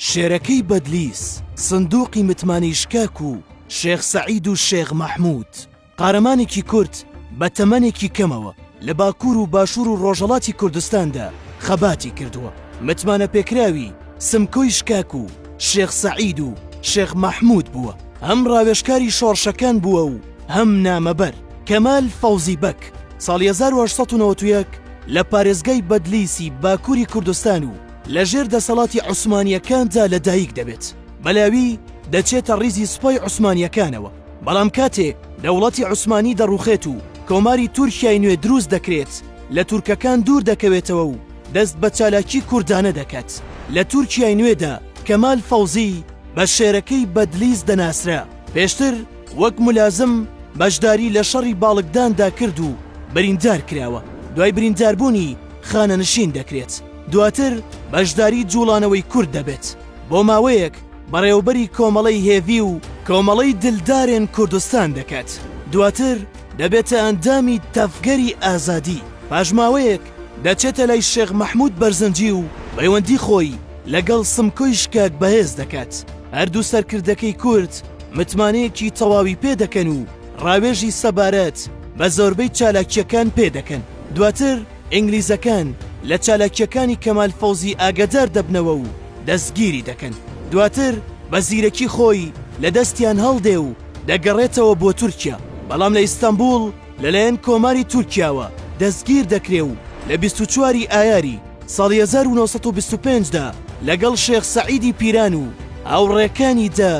شێرەکەی بەدلیس، سندوقی متمانیشکاک و شێخ سەعید و شێخ مەحموود، قارەمانێکی کورد بە تەمەنێکی کەمەوە لە باکوور و باشوور و ڕۆژهەڵاتی کوردستاندا خەباتی کردووە. متمانە پێکراوی سمکۆی شکاک و شێخ سەعید و شێخ مەحموود بووە، هەم ڕاوێژکاری شۆڕشەکان بووە و هەم نامەبەر. کەمال فەوزی بەک ساڵی 1891 لە پارێزگای بەدلیسی باکووری کوردستان و لەژێر دەسەڵاتی عوسمانیەکاندا لەدایک دەبێت. بەلاوی دەچێتە ڕیزی سوپای عوسمانیەکانەوە، بەڵام کاتێ دەوڵەتی عوسمانی دەڕوخێت و کۆماری تورکیای نوێ دروست دەکرێت، لە تورکەکان دوور دەکەوێتەوە و دەست بە چالاکی کوردانە دەکات. لە تورکیای نوێدا کەمال فەوزی بە شێرەکەی بەدلیس دەناسرا، پێشتر وەک مولازم بەشداری لە شەڕی باڵکداندا کرد و بریندار کراوە، دوای برینداربوونی خانەنشین دەکرێت، دواتر بەشداری جوڵانەوەی کورد دەبێت، بۆ ماوەیەک بەڕێوەبەری کۆمەڵەی هێڤی و کۆمەڵەی دلدارێن کوردستان دەکات، دواتر دەبێتە ئەندامی تەفگەری ئازادی. پاژماوەیەک دەچێتە لای شێخ مەحموود بەرزنجی و پەیوەندی خۆی لەگەڵ سمکۆی شکاک بەهێز دەکات. هەردوو سەرکردەکەی کورد متمانەیەکی تەواوی پێ دەکەن و ڕاوێژی سەبارەت بە زۆربەی چالاکیەکان پێ دەکەن. دواتر ئینگلیزەکان لە چالاکیەکانی کەمال فەوزی ئاگادار دەبنەوە و دەستگیری دەکەن، دواتر بە زیرەکی خۆی لە دەستیان هەڵدێ و دەگەڕێتەوە بۆ تورکیا، بەڵام لە ئیستانبول لەلایەن کۆماری تورکیاوە دەستگیر دەکرێ و لە 24 ئایاری ساڵی 1925دا لەگەڵ شێخ سەعیدی پیران و هاوڕێکانیدا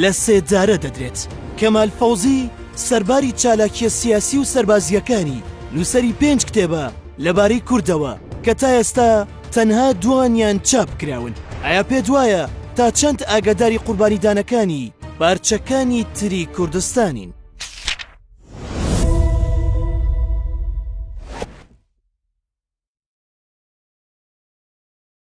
لە سێدارە دەدرێت. کەمال فەوزی سەرباری چالاکیە سیاسی و سەربازیەکانی نووسەری 5 کتێبە لەبارەی کوردەوە کە تا ئێستا تەنها دوانیان چاپ کراون. ئایا پێت وایە تا چەند ئاگاداری قوربانیدانەکانی بارچەکانی تری کوردستانین؟